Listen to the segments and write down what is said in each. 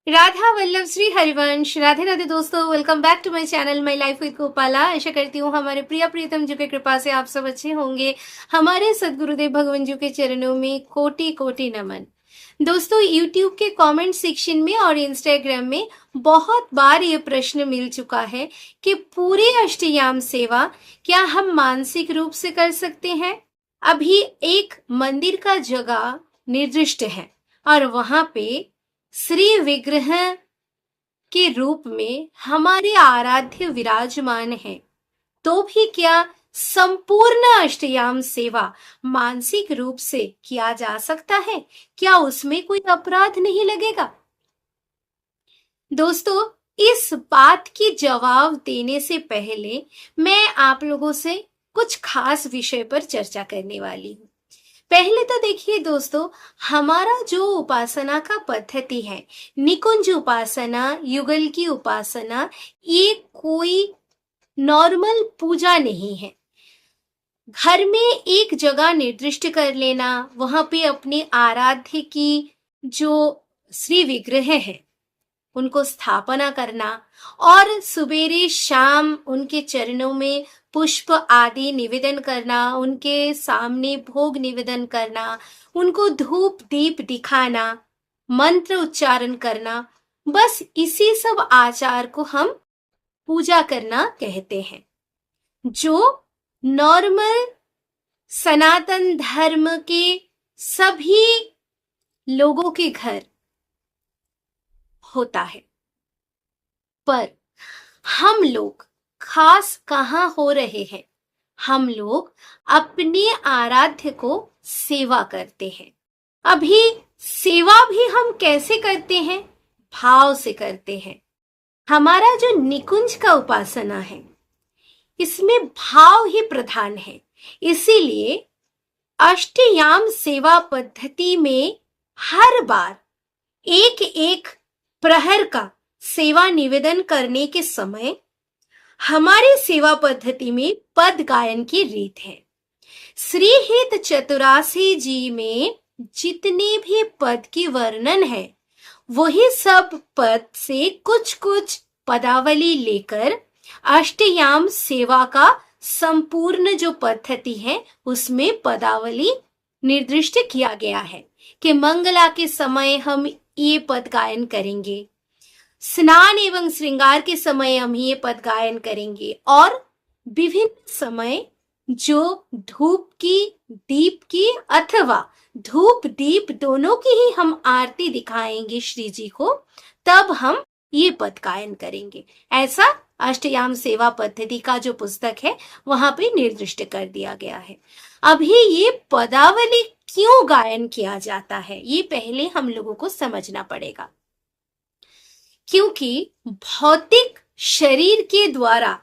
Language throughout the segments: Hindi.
राधा वल्लभ श्री हरिवंश। राधे राधे दोस्तों, welcome back to my channel my life with Gopala. आशा करती हूँ हमारे प्रिय प्रीतम जी की कृपा से आप सब अच्छे होंगे। हमारे सदगुरुदेव भगवान जी के चरणों में कोटि कोटि नमन। दोस्तों, यूट्यूब के कमेंट सेक्शन में और इंस्टाग्राम में बहुत बार ये प्रश्न मिल चुका है कि पूरी अष्टयाम सेवा क्या हम मानसिक रूप से कर सकते हैं। अभी एक मंदिर का जगह निर्दिष्ट है और वहां पे श्री विग्रह के रूप में हमारे आराध्य विराजमान है, तो भी क्या संपूर्ण अष्टयाम सेवा मानसिक रूप से किया जा सकता है? क्या उसमें कोई अपराध नहीं लगेगा? दोस्तों, इस बात की जवाब देने से पहले मैं आप लोगों से कुछ खास विषय पर चर्चा करने वाली हूँ। पहले तो देखिए दोस्तों, हमारा जो उपासना का पद्धति है, निकुंज उपासना, युगल की उपासना, ये कोई नॉर्मल पूजा नहीं है। घर में एक जगह निर्दिष्ट कर लेना, वहां पे अपने आराध्य की जो श्री विग्रह है उनको स्थापना करना और सुबेरे शाम उनके चरणों में पुष्प आदि निवेदन करना, उनके सामने भोग निवेदन करना, उनको धूप दीप दिखाना, मंत्र उच्चारण करना, बस इसी सब आचार को हम पूजा करना कहते हैं, जो नॉर्मल सनातन धर्म के सभी लोगों के घर होता है। पर हम लोग खास कहाँ हो रहे हैं? हम लोग अपने आराध्य को सेवा करते हैं। अभी सेवा भी हम कैसे करते हैं? भाव से करते हैं। हमारा जो निकुंज का उपासना है, इसमें भाव ही प्रधान है। इसीलिए अष्टयाम सेवा पद्धति में हर बार एक एक प्रहर का सेवा निवेदन करने के समय हमारी सेवा पद्धति में पद गायन की रीत है। श्री हित चतुरासी जी में जितने भी पद की वर्णन है, वही सब पद से कुछ कुछ पदावली लेकर अष्टयाम सेवा का संपूर्ण जो पद्धति है उसमें पदावली निर्दिष्ट किया गया है कि मंगला के समय हम ये पद गायन करेंगे, स्नान एवं श्रृंगार के समय हम ये पद गायन करेंगे, और विभिन्न समय जो धूप की, दीप की अथवा धूप दीप दोनों की ही हम आरती दिखाएंगे श्री जी को, तब हम ये पद गायन करेंगे। ऐसा अष्टयाम सेवा पद्धति का जो पुस्तक है वहां पे निर्दिष्ट कर दिया गया है। अभी ये पदावली क्यों गायन किया जाता है, ये पहले हम लोगों को समझना पड़ेगा। क्योंकि भौतिक शरीर के द्वारा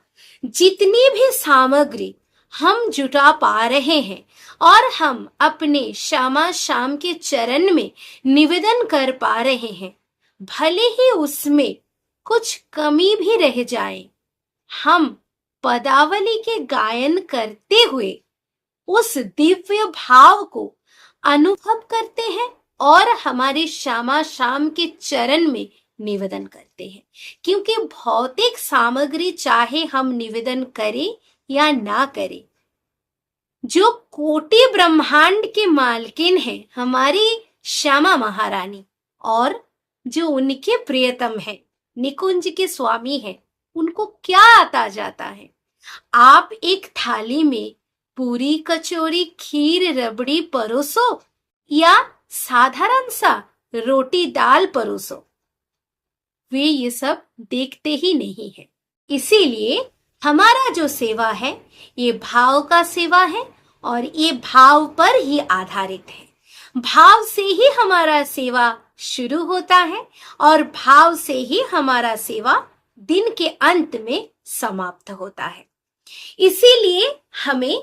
जितनी भी सामग्री हम जुटा पा रहे हैं और हम अपने श्यामा श्याम के चरण में निवेदन कर पा रहे हैं, भले ही उसमें कुछ कमी भी रह जाए, हम पदावली के गायन करते हुए उस दिव्य भाव को अनुभव करते हैं और हमारे श्यामा श्याम के चरण में निवेदन करते हैं। क्योंकि भौतिक सामग्री चाहे हम निवेदन करें या ना करें, जो कोटि ब्रह्मांड के मालकिन है हमारी श्यामा महारानी, और जो उनके प्रियतम है, निकुंज के स्वामी है, उनको क्या आता जाता है? आप एक थाली में पूरी कचौरी खीर रबड़ी परोसो या साधारण सा रोटी दाल परोसो, वे ये सब देखते ही नहीं है। इसीलिए हमारा जो सेवा है ये भाव का सेवा है और ये भाव पर ही आधारित है। भाव से ही हमारा सेवा शुरू होता है और भाव से ही हमारा सेवा दिन के अंत में समाप्त होता है। इसीलिए हमें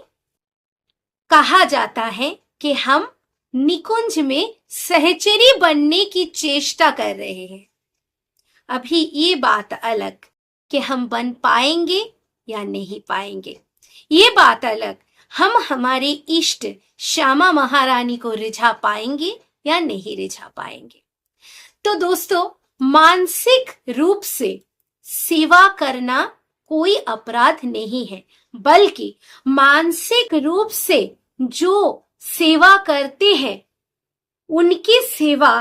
कहा जाता है कि हम निकुंज में सहचरी बनने की चेष्टा कर रहे हैं। अभी ये बात अलग कि हम बन पाएंगे या नहीं पाएंगे, ये बात अलग हम हमारे इष्ट श्यामा महारानी को रिझा पाएंगे या नहीं रिझा पाएंगे। तो दोस्तों, मानसिक रूप से सेवा करना कोई अपराध नहीं है, बल्कि मानसिक रूप से जो सेवा करते हैं उनकी सेवा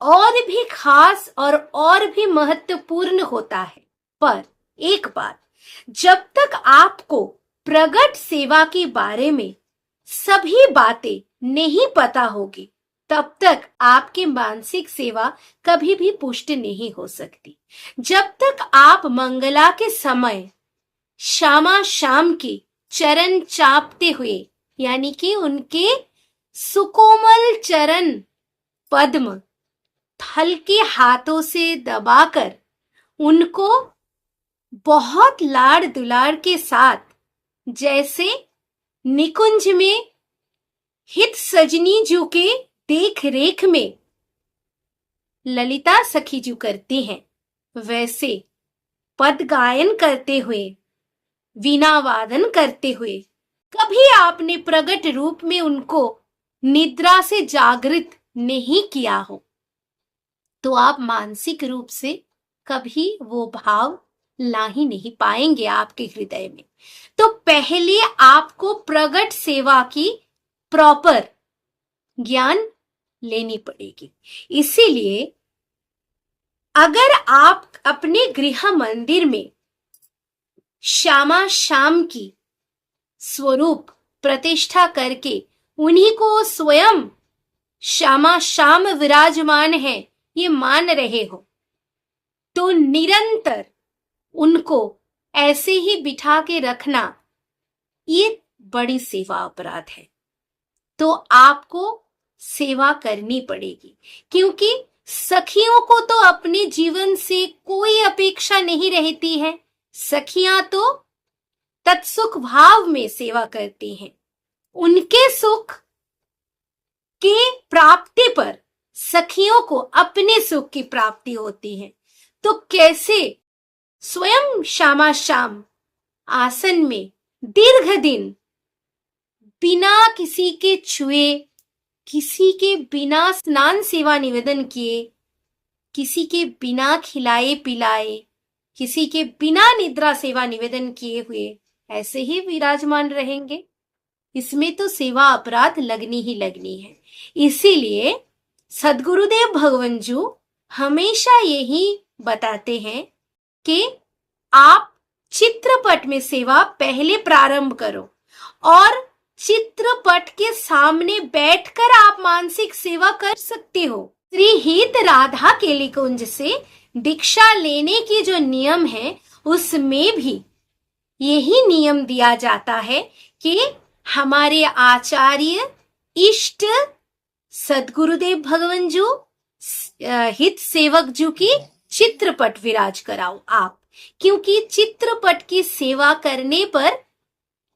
और भी खास और भी महत्वपूर्ण होता है। पर एक बात, जब तक आपको प्रगट सेवा के बारे में सभी बातें नहीं पता होगी, तब तक आपकी मानसिक सेवा कभी भी पुष्ट नहीं हो सकती। जब तक आप मंगला के समय श्यामा श्याम की चरण चापते हुए, यानी कि उनके सुकोमल चरण पद्म हल्के हाथों से दबाकर उनको बहुत लाड़ दुलार के साथ, जैसे निकुंज में हित सजनी जू के देख रेख में ललिता सखी जू करती हैं, वैसे पद गायन करते हुए, वीणा वादन करते हुए कभी आपने प्रगट रूप में उनको निद्रा से जागृत नहीं किया हो, तो आप मानसिक रूप से कभी वो भाव ला ही नहीं पाएंगे आपके हृदय में। तो पहले आपको प्रगट सेवा की प्रॉपर ज्ञान लेनी पड़ेगी। इसीलिए अगर आप अपने गृह मंदिर में श्यामा श्याम की स्वरूप प्रतिष्ठा करके उन्हीं को स्वयं श्यामा श्याम विराजमान है ये मान रहे हो, तो निरंतर उनको ऐसे ही बिठा के रखना ये बड़ी सेवा अपराध है। तो आपको सेवा करनी पड़ेगी, क्योंकि सखियों को तो अपने जीवन से कोई अपेक्षा नहीं रहती है। सखियां तो तत्सुख भाव में सेवा करती हैं। उनके सुख के प्राप्ति पर सखियों को अपने सुख की प्राप्ति होती है। तो कैसे स्वयं श्यामा श्याम आसन में दीर्घ दिन बिना किसी के छुए, किसी के बिना स्नान सेवा निवेदन किए, किसी के बिना खिलाए पिलाए, किसी के बिना निद्रा सेवा निवेदन किए हुए ऐसे ही विराजमान रहेंगे? इसमें तो सेवा अपराध लगनी ही लगनी है। इसीलिए सद्गुरुदेव भगवंजू हमेशा यही बताते हैं कि आप चित्रपट में सेवा पहले प्रारंभ करो और चित्रपट के सामने बैठकर आप मानसिक सेवा कर सकते हो। श्री हित राधा केलिकुंज से दीक्षा लेने की जो नियम है उसमें भी यही नियम दिया जाता है कि हमारे आचार्य इष्ट सद्गुरुदेव भगवंजू हित सेवक जू की चित्रपट विराज कराओ आप, क्योंकि चित्रपट की सेवा करने पर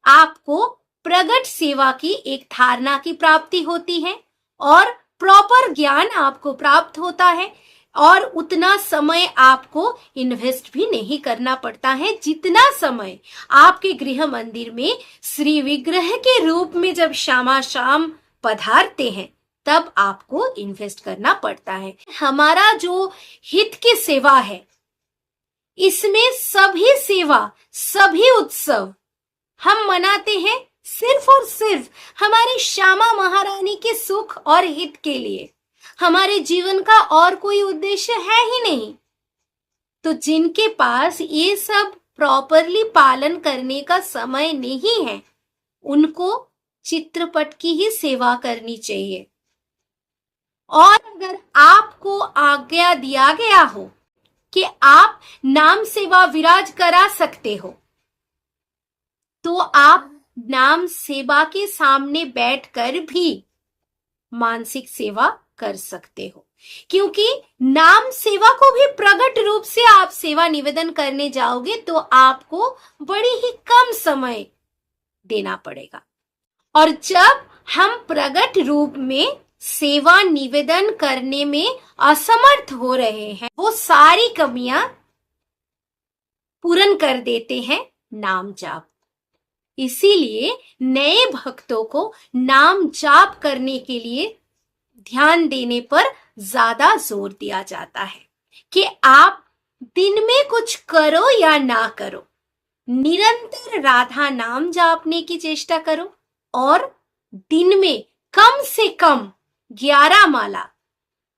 आपको प्रगट सेवा की एक धारणा की प्राप्ति होती है और प्रॉपर ज्ञान आपको प्राप्त होता है और उतना समय आपको इन्वेस्ट भी नहीं करना पड़ता है जितना समय आपके गृह मंदिर में श्री विग्रह के रूप में जब श्यामा श्याम पधारते हैं तब आपको इन्वेस्ट करना पड़ता है। हमारा जो हित की सेवा है इसमें सभी सेवा, सभी उत्सव हम मनाते हैं सिर्फ और सिर्फ हमारी श्यामा महारानी के सुख और हित के लिए। हमारे जीवन का और कोई उद्देश्य है ही नहीं। तो जिनके पास ये सब प्रॉपरली पालन करने का समय नहीं है उनको चित्रपट की ही सेवा करनी चाहिए। और अगर आपको आज्ञा दिया गया हो कि आप नाम सेवा विराज करा सकते हो तो आप नाम सेवा के सामने बैठकर भी मानसिक सेवा कर सकते हो, क्योंकि नाम सेवा को भी प्रगट रूप से आप सेवा निवेदन करने जाओगे तो आपको बड़ी ही कम समय देना पड़ेगा। और जब हम प्रगट रूप में सेवा निवेदन करने में असमर्थ हो रहे हैं, वो सारी कमियां पूर्ण कर देते हैं नाम जाप। इसीलिए नए भक्तों को नाम जाप करने के लिए ध्यान देने पर ज्यादा जोर दिया जाता है। कि आप दिन में कुछ करो या ना करो, निरंतर राधा नाम जापने की चेष्टा करो और दिन में कम से कम 11 माला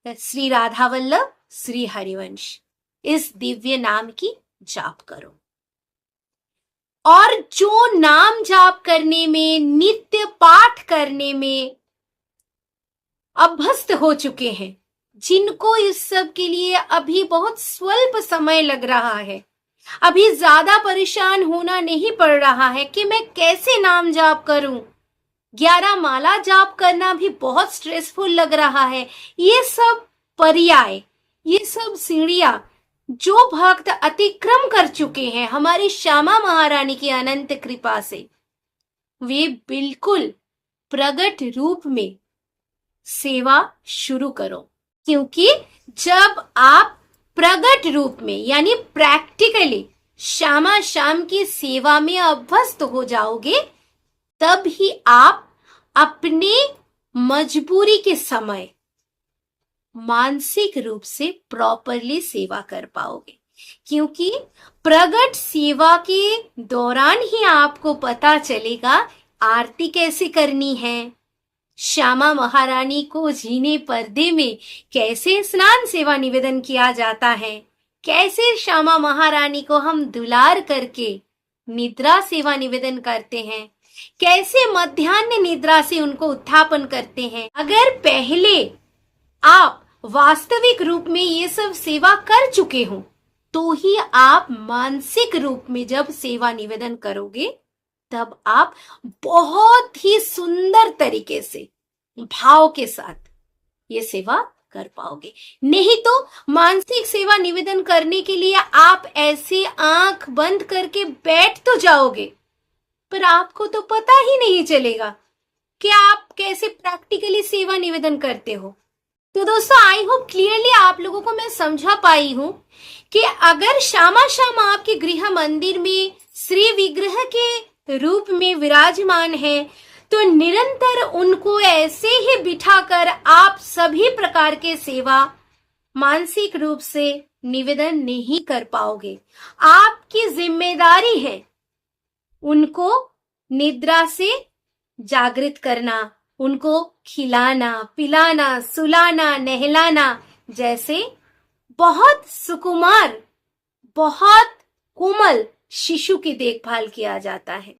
श्री राधा वल्लभ श्री हरिवंश इस दिव्य नाम की जाप करो। और जो नाम जाप करने में, नित्य पाठ करने में अभ्यस्त हो चुके हैं, जिनको इस सब के लिए अभी बहुत स्वल्प समय लग रहा है, अभी ज्यादा परेशान होना नहीं पड़ रहा है कि मैं कैसे नाम जाप करूं, 11 माला जाप करना भी बहुत स्ट्रेसफुल लग रहा है, ये सब पर्याय, ये सब सीढ़ियां जो भक्त अतिक्रम कर चुके हैं हमारी श्यामा महारानी की अनंत कृपा से, वे बिल्कुल प्रगट रूप में सेवा शुरू करो। क्योंकि जब आप प्रगट रूप में यानी प्रैक्टिकली श्यामा श्याम की सेवा में अभ्यस्त हो जाओगे, तब ही आप अपने मजबूरी के समय मानसिक रूप से प्रॉपरली सेवा कर पाओगे। क्योंकि प्रगट सेवा के दौरान ही आपको पता चलेगा आरती कैसे करनी है, श्यामा महारानी को जीने पर्दे में कैसे स्नान सेवा निवेदन किया जाता है, कैसे श्यामा महारानी को हम दुलार करके निद्रा सेवा निवेदन करते हैं, कैसे मध्याह्न निद्रा से उनको उत्थापन करते हैं। अगर पहले आप वास्तविक रूप में ये सब सेवा कर चुके हो, तो ही आप मानसिक रूप में जब सेवा निवेदन करोगे, तब आप बहुत ही सुंदर तरीके से भाव के साथ ये सेवा कर पाओगे। नहीं तो मानसिक सेवा निवेदन करने के लिए आप ऐसे आंख बंद करके बैठ तो जाओगे, पर आपको तो पता ही नहीं चलेगा कि आप कैसे प्रैक्टिकली सेवा निवेदन करते हो। तो दोस्तों, आई होप क्लियरली आप लोगों को मैं समझा पाई हूं कि अगर श्यामा श्याम आपके गृह मंदिर में श्री विग्रह के रूप में विराजमान है, तो निरंतर उनको ऐसे ही बिठाकर आप सभी प्रकार के सेवा मानसिक रूप से निवेदन नहीं कर पाओगे। आपकी जिम्मेदारी है उनको निद्रा से जागृत करना, उनको खिलाना, पिलाना, सुलाना, नहलाना, जैसे बहुत सुकुमार, बहुत कोमल शिशु की देखभाल किया जाता है।